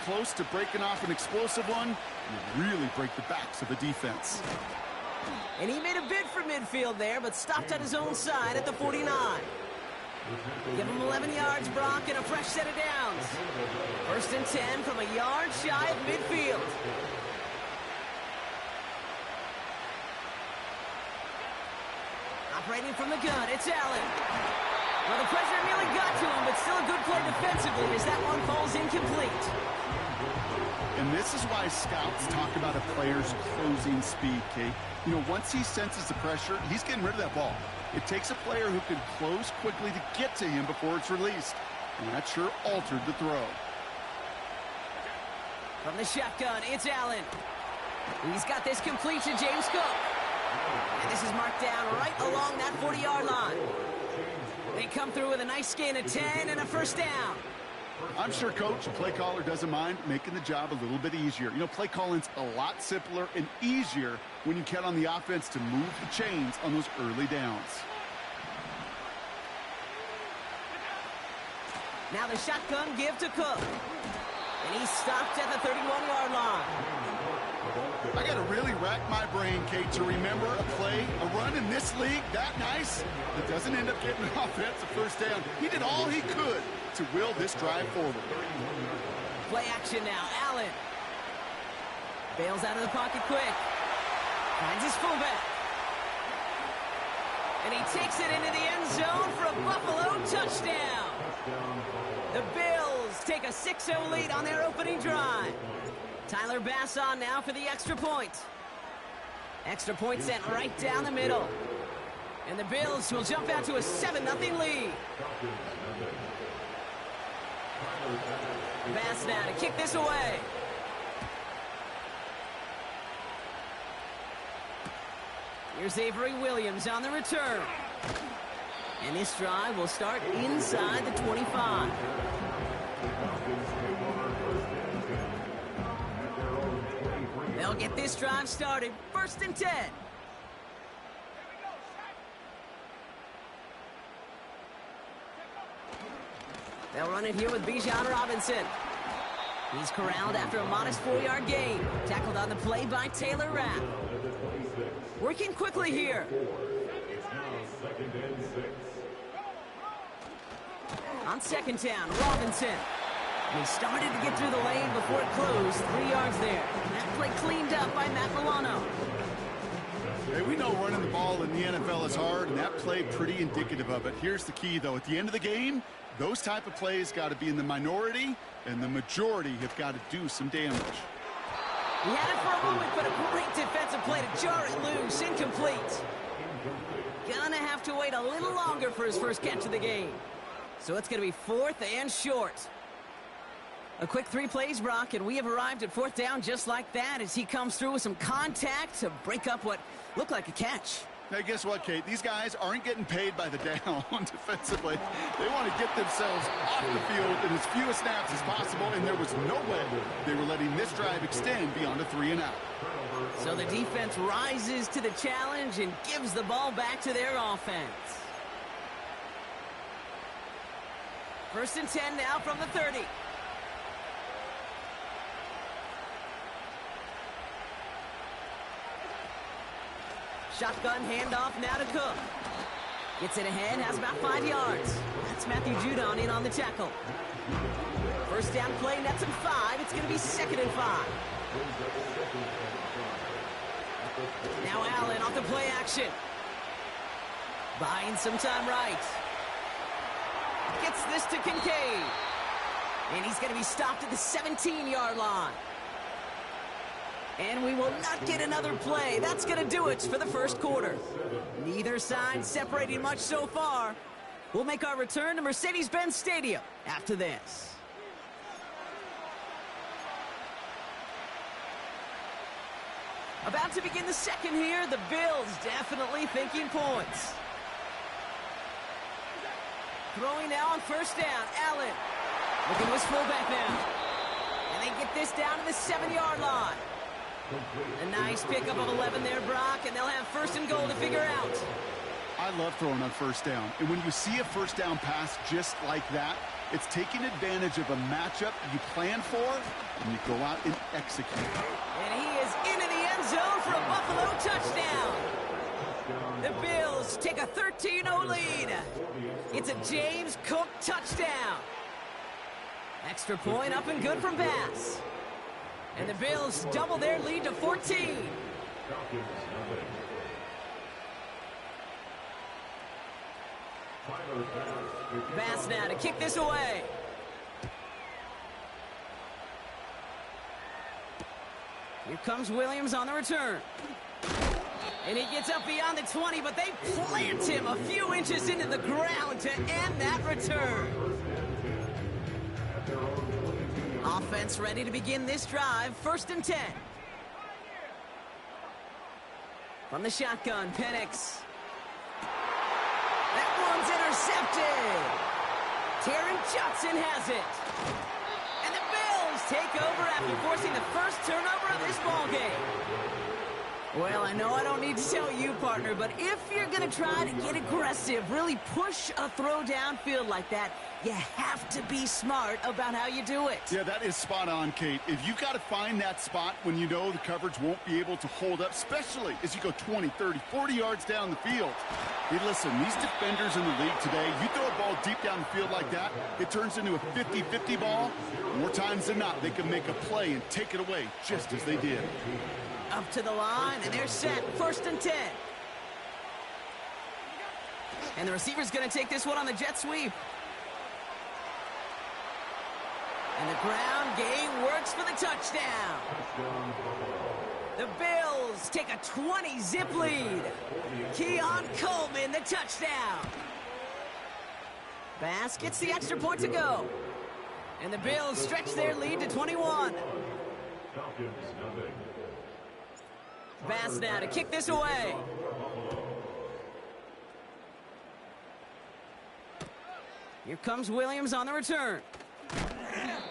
close to breaking off an explosive one, you really break the backs of the defense. And he made a bid for midfield there, but stopped on his own side at the 49. Give him 11 yards, Brock, and a fresh set of downs. 1st and 10 from a yard shy of midfield. Operating from the gun, it's Allen. Well, the pressure nearly got to him, but still a good play defensively as that one falls incomplete. And this is why scouts talk about a player's closing speed, Kate. You know, once he senses the pressure, he's getting rid of that ball. It takes a player who can close quickly to get to him before it's released. And that sure altered the throw. From the shotgun, it's Allen. He's got this complete to James Cook. And this is marked down right along that 40-yard line. They come through with a nice gain of 10 and a first down. I'm sure Coach, the play caller, doesn't mind making the job a little bit easier. You know, play calling's a lot simpler and easier when you count on the offense to move the chains on those early downs. Now the shotgun give to Cook. And he's stopped at the 31-yard line. I got to really rack my brain, Kate, to remember a play, a run in this league that nice that doesn't end up getting an offensive first down. He did all he could to will this drive forward. Play action now. Allen bails out of the pocket quick. Finds his fullback. And he takes it into the end zone for a Buffalo touchdown. The Bills take a 6-0 lead on their opening drive. Tyler Bass on now for the extra point. Extra point sent right down the middle. And the Bills will jump out to a 7-0 lead. Bass now to kick this away. Here's Avery Williams on the return. And this drive will start inside the 25. They'll get this drive started. 1st and 10. They'll run it here with Bijan Robinson. He's corralled after a modest 4-yard gain. Tackled on the play by Taylor Rapp. Working quickly here. On 2nd down, Robinson. And he started to get through the lane before it closed. 3 yards there. That play cleaned up by Matt Milano. Hey, we know running the ball in the NFL is hard, and that play pretty indicative of it. Here's the key, though. At the end of the game, those type of plays got to be in the minority, and the majority have got to do some damage. He had it for a moment, but a great defensive play to jar it loose. Incomplete. Gonna have to wait a little longer for his first catch of the game. So it's going to be 4th and short. A quick 3 plays, Brock, and we have arrived at 4th down just like that as he comes through with some contact to break up what looked like a catch. Hey, guess what, Kate? These guys aren't getting paid by the down defensively. They want to get themselves off the field in as few snaps as possible, and there was no way they were letting this drive extend beyond a 3-and-out. So the defense rises to the challenge and gives the ball back to their offense. 1st and 10 now from the 30. Shotgun handoff now to Cook. Gets it ahead, has about 5 yards. That's Matthew Judon in on the tackle. 1st down play, nets him 5. It's going to be 2nd and 5. Now Allen off the play action. Buying some time right. Gets this to Kincaid. And he's going to be stopped at the 17-yard line. And we will not get another play. That's going to do it for the 1st quarter. Neither side separating much so far. We'll make our return to Mercedes-Benz Stadium after this. About to begin the 2nd here. The Bills definitely thinking points. Throwing now on 1st down. Allen looking to his fullback now. And they get this down to the 7-yard line. A nice pickup of 11 there, Brock, and they'll have 1st and goal to figure out. I love throwing on 1st down. And when you see a 1st down pass just like that, It's taking advantage of a matchup you plan for, and you go out and execute. And he is into the end zone for a Buffalo touchdown. The Bills take a 13-0 lead. It's a James Cook touchdown. Extra point up and good from Bass. And the Bills double their lead to 14. Bass now to kick this away. Here comes Williams on the return. And he gets up beyond the 20, but they plant him a few inches into the ground to end that return. Offense ready to begin this drive. 1st and 10. From the shotgun, Penix. That one's intercepted. Taron Johnson has it. And the Bills take over after forcing the first turnover of this ballgame. Well, I know I don't need to tell you, partner, but if you're going to try to get aggressive, really push a throw downfield like that, you have to be smart about how you do it. Yeah, that is spot on, Kate. If you've got to find that spot when you know the coverage won't be able to hold up, especially as you go 20, 30, 40 yards down the field. Hey, listen, these defenders in the league today, you throw a ball deep down the field like that, it turns into a 50-50 ball. More times than not, they can make a play and take it away just as they did. Up to the line, and they're set. 1st and 10. And the receiver's going to take this one on the jet sweep. And the ground game works for the touchdown. The Bills take a 20-zip lead. Keon Coleman, the touchdown. Bass gets the extra point to go. And the Bills stretch their lead to 21. Bass now to kick this away. Here comes Williams on the return.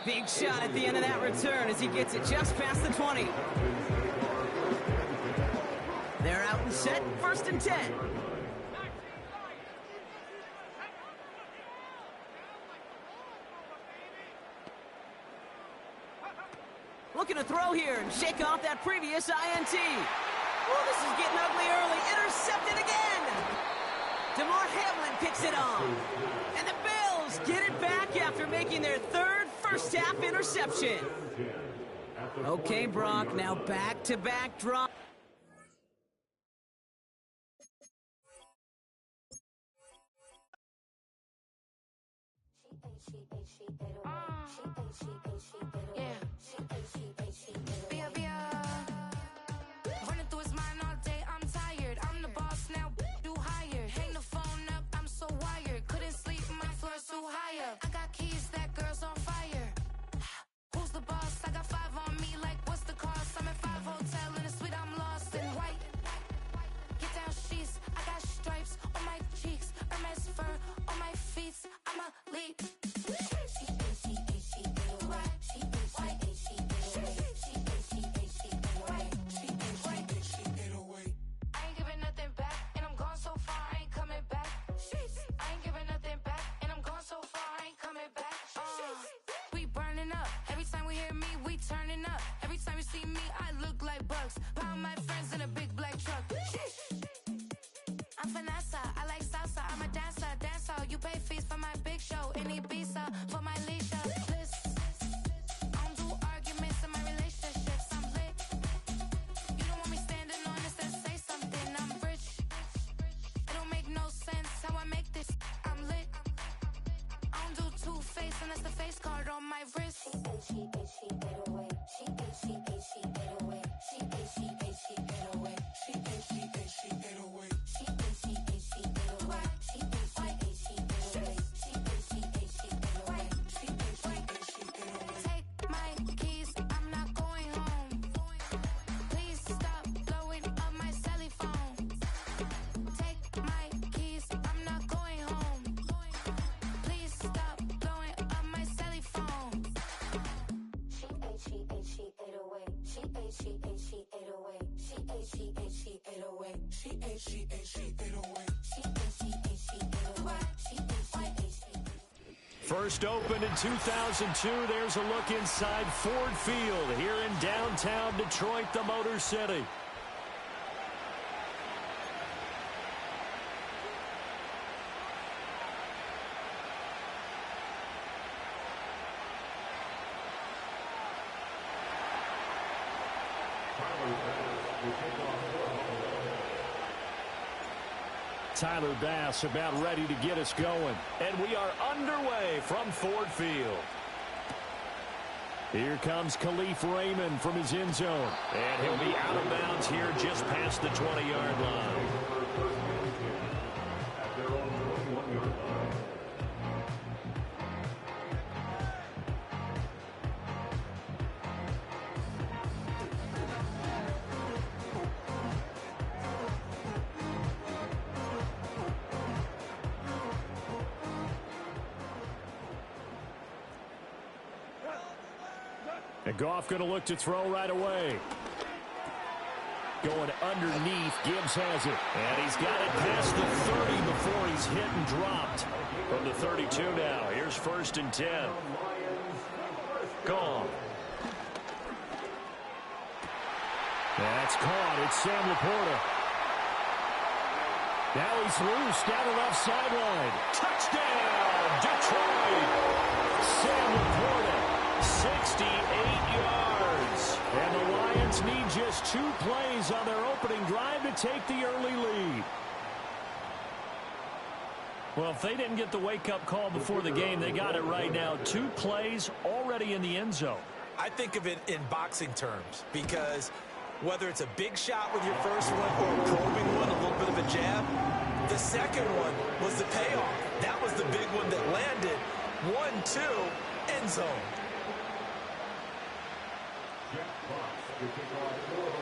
Big shot at the end of that return as he gets it just past the 20. They're out and set. 1st and 10. Looking to throw here and shake off that previous INT. Oh, this is getting ugly early. Intercepted again. DeMar Hamlin picks it off. And the Bills get it back after making their 3rd first-half interception. Okay, Brock, now back-to-back drop. First opened in 2002, there's a look inside Ford Field here in downtown Detroit, the Motor City. Tyler Bass about ready to get us going. And we are underway from Ford Field. Here comes Khalif Raymond from his end zone. And he'll be out of bounds here just past the 20-yard line. And Goff going to look to throw right away. Going underneath, Gibbs has it. And he's got it past the 30 before he's hit and dropped. From the 32 now, here's 1st and 10. Gone. That's caught. It's Sam Laporta. Now he's loose down the left sideline. Touchdown, Detroit. Sam Laporta, 68 yards. And the Lions need just 2 plays on their opening drive to take the early lead. Well, if they didn't get the wake-up call before the game, they got it right now. 2 plays already in the end zone. I think of it in boxing terms because whether it's a big shot with your first one or a probing one, a little bit of a jab, the second one was the payoff. That was the big one that landed. 1-2, end zone.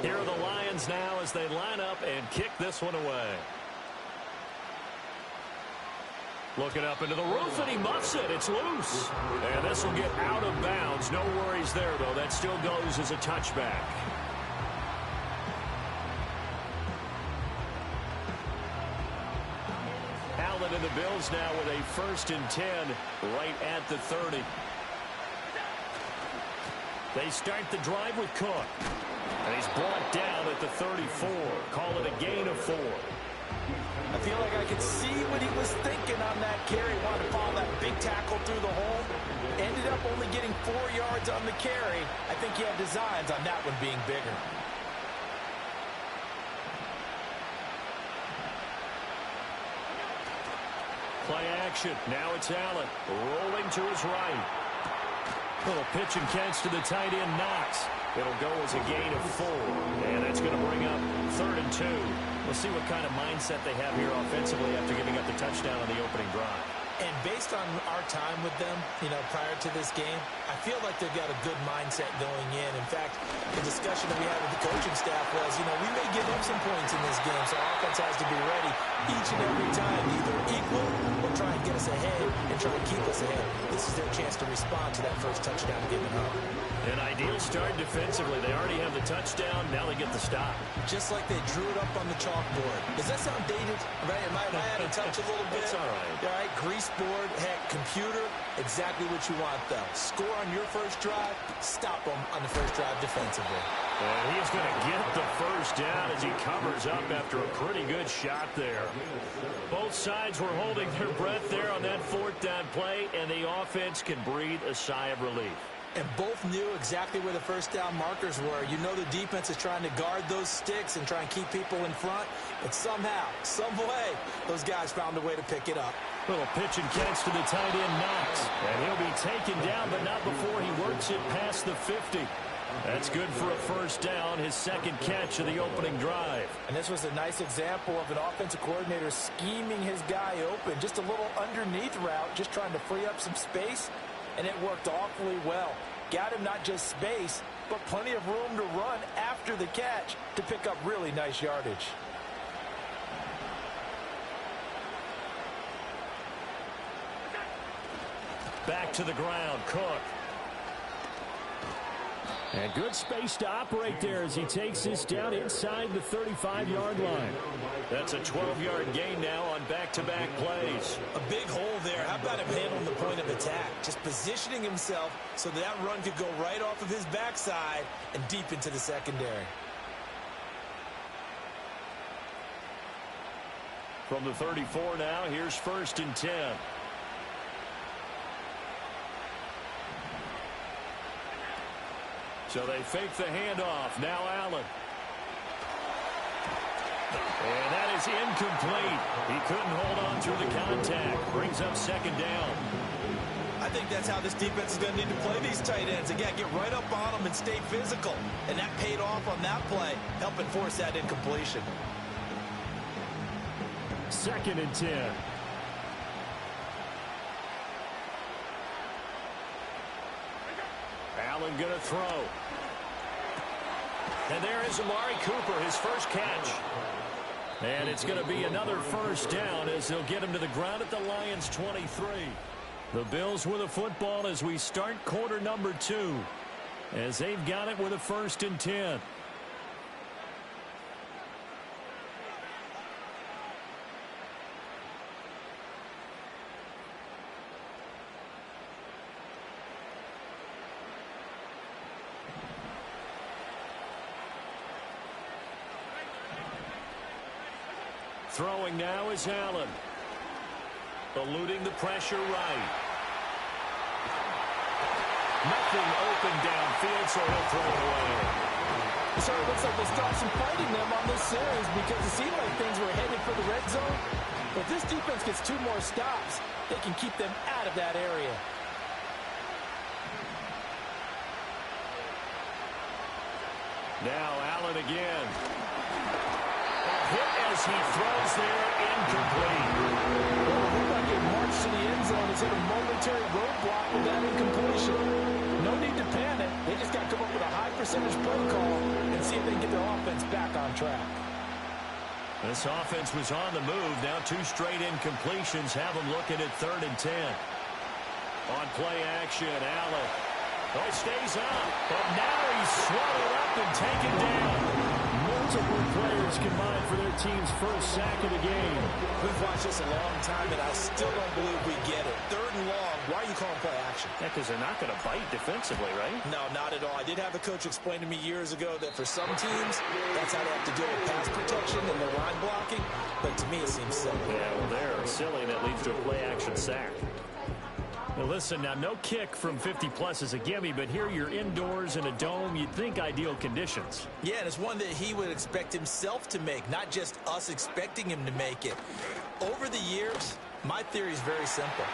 Here are the Lions now as they line up and kick this one away. Looking up into the roof, and he muffs it. It's loose. And this will get out of bounds. No worries there, though. That still goes as a touchback. Allen and the Bills now with a 1st and 10 right at the 30. They start the drive with Cook. And he's brought down at the 34. Call it a gain of 4. I feel like I could see what he was thinking on that carry. Wanted to follow that big tackle through the hole. Ended up only getting 4 yards on the carry. I think he had designs on that one being bigger. Play action. Now it's Allen. Rolling to his right. Little pitch and catch to the tight end, Knox. It'll go as a gain of 4. And that's going to bring up 3rd and 2. We'll see what kind of mindset they have here offensively after giving up the touchdown on the opening drive. And based on our time with them, prior to this game, I feel like they've got a good mindset going in. In fact, the discussion that we had with the coaching staff was, we may give up some points in this game, so our offense has to be ready each and every time, either equal or try and get us ahead and try and keep us ahead. This is their chance to respond to that first touchdown given up. An ideal start defensively. They already have the touchdown. Now they get the stop. Just like they drew it up on the chalkboard. Does that sound dated? Right? Am I out of touch a little bit? It's all right. All right, grease board, heck, computer, exactly what you want, though. Score on your first drive, stop them on the first drive defensively. And he's going to get the first down as he covers up after a pretty good shot there. Both sides were holding their breath there on that 4th down play, and the offense can breathe a sigh of relief. And both knew exactly where the first down markers were. The defense is trying to guard those sticks and try and keep people in front. But somehow, some way, those guys found a way to pick it up. Little pitch and catch to the tight end, Knox. And he'll be taken down, but not before he works it past the 50. That's good for a first down, his 2nd catch of the opening drive. And this was a nice example of an offensive coordinator scheming his guy open. Just a little underneath route, just trying to free up some space. And it worked awfully well. Got him not just space, but plenty of room to run after the catch to pick up really nice yardage. Back to the ground, Cook. And good space to operate there as he takes this down inside the 35-yard line. That's a 12-yard gain now on back-to-back plays. A big hole there. How about him handling the point of attack? Just positioning himself so that run could go right off of his backside and deep into the secondary. From the 34 now, here's 1st and 10. So they fake the handoff. Now Allen. And that is incomplete. He couldn't hold on through the contact. Brings up 2nd down. I think that's how this defense is going to need to play these tight ends. Again, get right up on them and stay physical. And that paid off on that play, helping force that incompletion. 2nd and 10. Allen going to throw. And there is Amari Cooper, his first catch. And it's going to be another 1st down as they'll get him to the ground at the Lions' 23. The Bills with a football as we start quarter number 2. As they've got it with a 1st and 10. Throwing now is Allen. Eluding the pressure right. Nothing open downfield, so he'll throw it away. So it looks like they start some fighting them on this series because it seemed like things were headed for the red zone. But this defense gets 2 more stops, they can keep them out of that area. Now Allen again. Hit as he throws there, incomplete. Well, it looked like it marched to the end zone. It's hit a momentary roadblock with that incompletion. No need to panic. They just got to come up with a high percentage play call and see if they can get their offense back on track. This offense was on the move. Now 2 straight incompletions have them looking at 3rd and 10. On play action, Allen. Oh, he stays up, but now he's swallowed up and taken down. Multiple players combined for their team's first sack of the game. We've watched this a long time, and I still don't believe we get it. 3rd and long. Why are you calling play action? Yeah, because they're not going to bite defensively, right? No, not at all. I did have a coach explain to me years ago that for some teams, that's how they have to deal with pass protection and their line blocking. But to me, it seems silly. Yeah, well, they're silly. That leads to a play action sack. Now listen, now no kick from 50-plus is a gimme, but here you're indoors in a dome. You'd think ideal conditions. Yeah, and it's one that he would expect himself to make, not just us expecting him to make it. Over the years, my theory is very simple.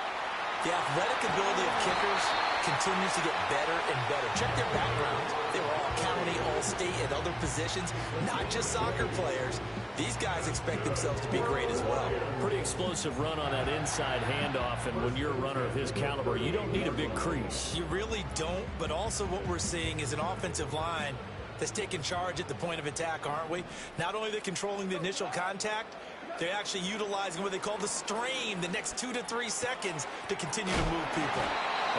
The athletic ability of kickers continues to get better and better. Check their backgrounds. They were all county, all state, and other positions, not just soccer players. These guys expect themselves to be great as well. Pretty explosive run on that inside handoff, and when you're a runner of his caliber, you don't need a big crease. You really don't, but also what we're seeing is an offensive line that's taking charge at the point of attack, aren't we? Not only are they controlling the initial contact, they're actually utilizing what they call the strain, the next 2 to 3 seconds to continue to move people.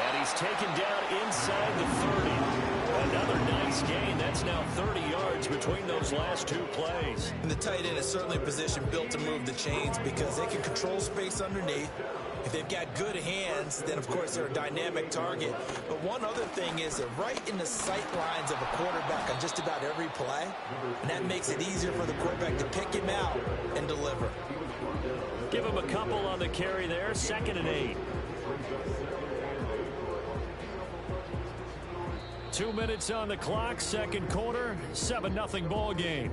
And he's taken down inside the 30. Another nice gain. That's now 30 yards between those last 2 plays. And the tight end is certainly a position built to move the chains because they can control space underneath. If they've got good hands, then, of course, they're a dynamic target. But one other thing is they're right in the sight lines of a quarterback on just about every play. And that makes it easier for the quarterback to pick him out and deliver. Give him a couple on the carry there. 2nd and 8. 2 minutes on the clock, second quarter, 7-0 ball game.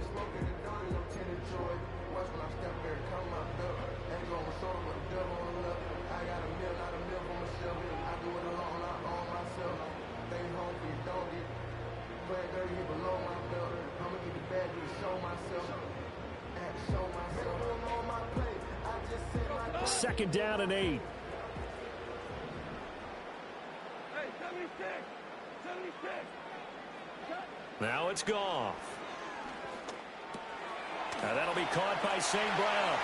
Second down and 8. Now it's Goff. Now that'll be caught by St. Brown.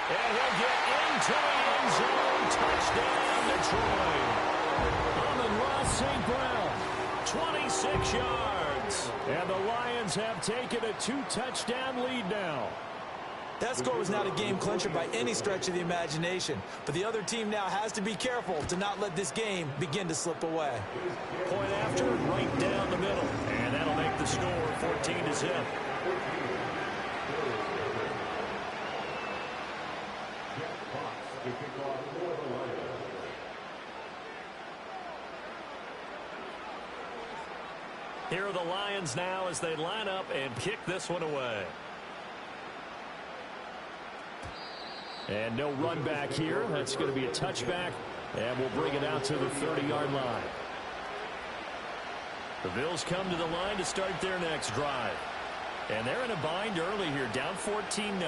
And he'll get into the end zone. Touchdown, Detroit. Amon-Ra St. Brown, 26 yards. And the Lions have taken a 2-touchdown lead now. That score was not a game clincher by any stretch of the imagination, but the other team now has to be careful to not let this game begin to slip away. Point after, right down the middle, and that'll make the score 14-0. Here are the Lions now as they line up and kick this one away. And no run back here. That's going to be a touchback, and we'll bring it out to the 30-yard line. The Bills come to the line to start their next drive. And they're in a bind early here, down 14-0.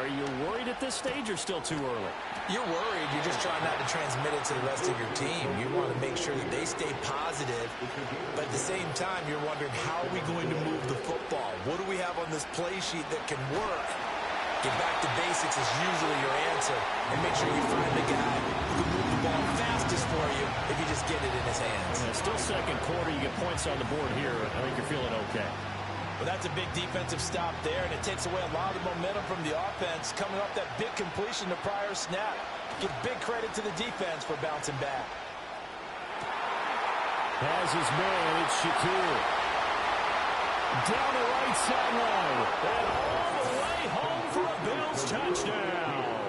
Are you worried at this stage or still too early? You're worried. You're just trying not to transmit it to the rest of your team. You want to make sure that they stay positive. But at the same time, you're wondering, how are we going to move the football? What do we have on this play sheet that can work? Get back to basics is usually your answer. And make sure you find the guy who can move the ball fastest for you if you just get it in his hands. And still second quarter. You get points on the board here. I think you're feeling okay. Well, that's a big defensive stop there, and it takes away a lot of the momentum from the offense. Coming up that big completion to prior snap. Give big credit to the defense for bouncing back. Has his man, it's Shakir. Down the right sideline. And all the way home for a Bills touchdown.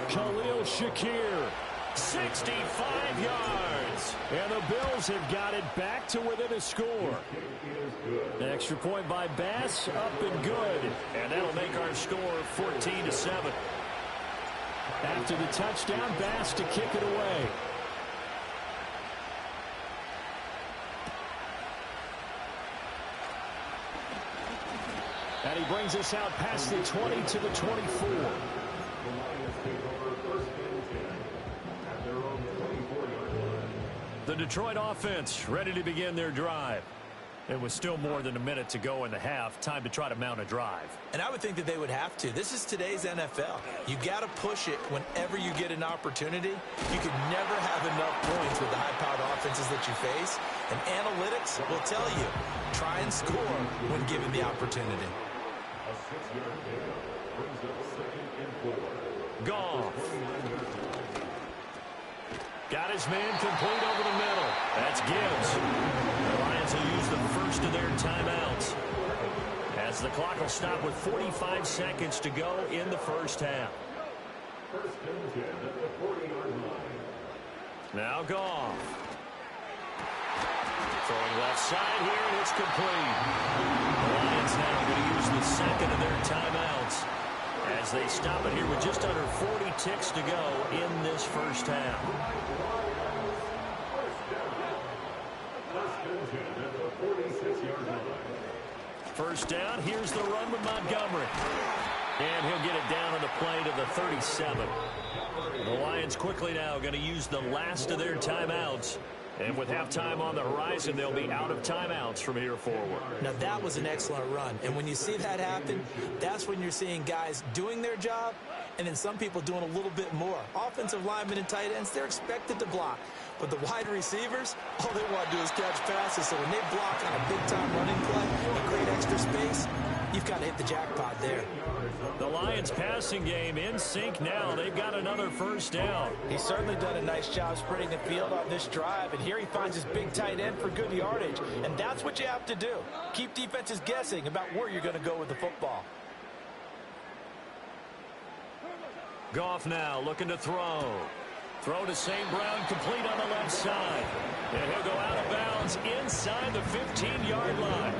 Khalil Shakir, 65 yards. And the Bills have got it back to within a score. An extra point by Bass, up and good. And that'll make our score 14-7. After the touchdown, Bass to kick it away. And he brings us out past the 20 to the 24. The Detroit offense ready to begin their drive. It was still more than a minute to go in the half. Time to try to mount a drive. And I would think that they would have to. This is today's NFL. You got to push it whenever you get an opportunity. You can never have enough points with the high-powered offenses that you face. And analytics will tell you, try and score when given the opportunity. Goff. Got his man complete over the middle. That's Gibbs. The Lions will use the first of their timeouts, as the clock will stop with 45 seconds to go in the first half. Now Goff. Throwing left side here, and it's complete. The Lions now going to use the second of their timeouts as they stop it here with just under 40 ticks to go in this first half. First down, here's the run with Montgomery. And he'll get it down on the play to the 37. The Lions quickly now going to use the last of their timeouts. And with halftime on the horizon, they'll be out of timeouts from here forward. Now, that was an excellent run. And when you see that happen, that's when you're seeing guys doing their job and then some people doing a little bit more. Offensive linemen and tight ends, they're expected to block. But the wide receivers, all they want to do is catch passes. So when they block on a big-time running play and create extra space, you've got to hit the jackpot there. The Lions passing game in sync now. They've got another first down. He's certainly done a nice job spreading the field on this drive. And here he finds his big tight end for good yardage. And that's what you have to do. Keep defenses guessing about where you're going to go with the football. Goff now looking to throw. Throw to St. Brown, complete on the left side. And he'll go out of bounds inside the 15-yard line.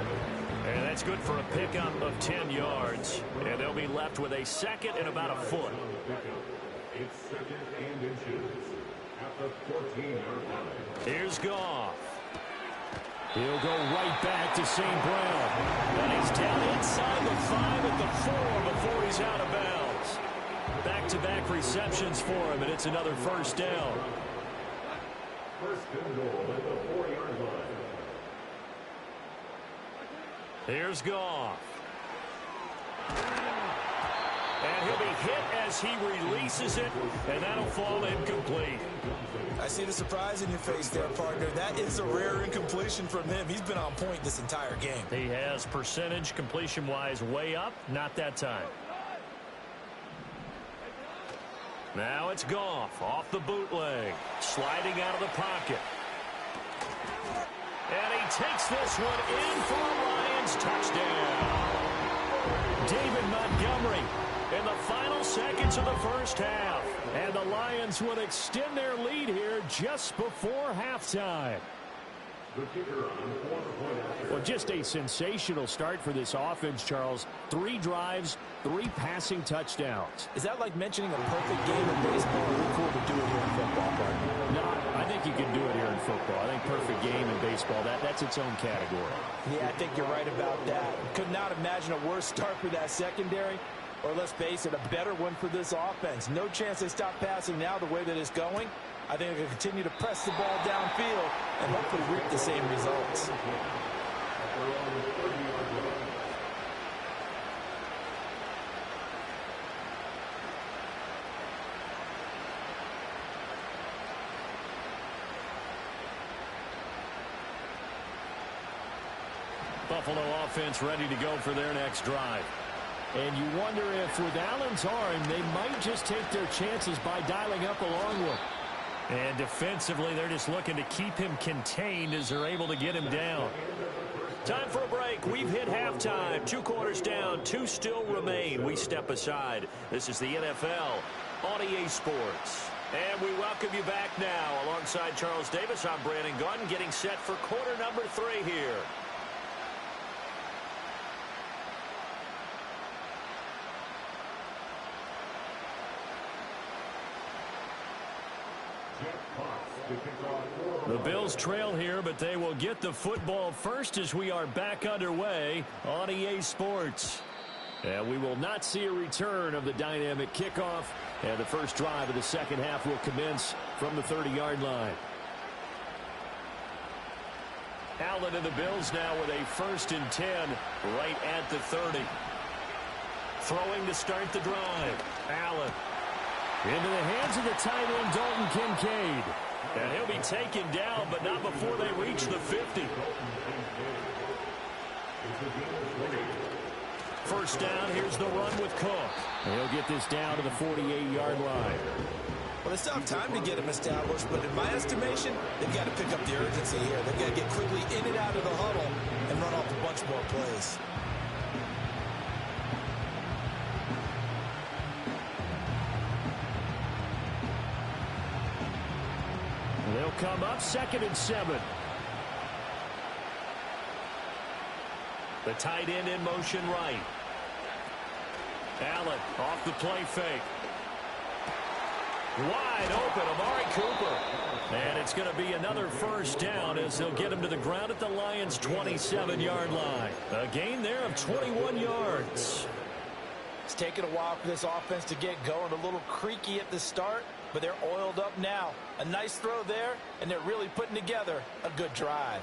And that's good for a pickup of 10 yards. And they'll be left with a second and about a foot. It's second and inches at the 14-yard line. Here's Goff. He'll go right back to St. Brown. And he's down inside the 5 at the 4 before he's out of bounds. Back-to-back receptions for him, and it's another first down. First and goal at the 4-yard line. Here's Goff. And he'll be hit as he releases it, and that'll fall incomplete. I see the surprise in your face there, partner. That is a rare incompletion from him. He's been on point this entire game. He has percentage completion-wise way up, not that time. Now it's Goff off the bootleg, sliding out of the pocket. And he takes this one in for a Lions touchdown. David Montgomery in the final seconds of the first half. And the Lions would extend their lead here just before halftime. Well, just a sensational start for this offense, Charles. 3 drives, 3 passing touchdowns. Is that like mentioning a perfect game in baseball? Really cool to do it here in football, partner. No, I think you can do it here in football. I think perfect game in baseball, that's its own category. Yeah, I think you're right about that. Could not imagine a worse start for that secondary. Or let's face it, a better one for this offense. No chance they stop passing now the way that it's going. I think they can continue to press the ball downfield and hopefully reap the same results. Buffalo offense ready to go for their next drive. And you wonder if with Allen's arm, they might just take their chances by dialing up a long one. And defensively, they're just looking to keep him contained as they're able to get him down. Time for a break. We've hit halftime. 2 quarters down, 2 still remain. We step aside. This is the NFL on EA Sports. And we welcome you back now. Alongside Charles Davis, I'm Brandon Gaudin, getting set for quarter number 3 here. The Bills trail here, but they will get the football first as we are back underway on EA Sports. And we will not see a return of the dynamic kickoff. And the first drive of the second half will commence from the 30-yard line. Allen and the Bills now with a 1st and 10 right at the 30. Throwing to start the drive. Allen into the hands of the tight end, Dalton Kincaid. And he'll be taken down, but not before they reach the 50. First down, here's the run with Cook. And he'll get this down to the 48-yard line. Well, they still have time to get him established, but in my estimation, they've got to pick up the urgency here. They've got to get quickly in and out of the huddle and run off a bunch more plays. They'll come up 2nd and 7. The tight end in motion right. Allen off the play fake. Wide open, Amari Cooper. And it's going to be another first down as they'll get him to the ground at the Lions' 27-yard line. A gain there of 21 yards. It's taken a while for this offense to get going. A little creaky at the start, but they're oiled up now. A nice throw there, and they're really putting together a good drive.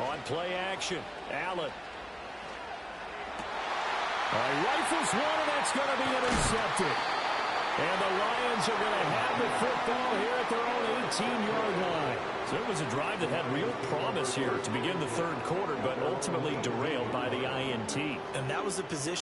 On play action, Allen. Rifles one, and that's going to be intercepted. And the Lions are going to have the football here at their own 18-yard line. So it was a drive that had real promise here to begin the 3rd quarter, but ultimately derailed by the INT. And that was the position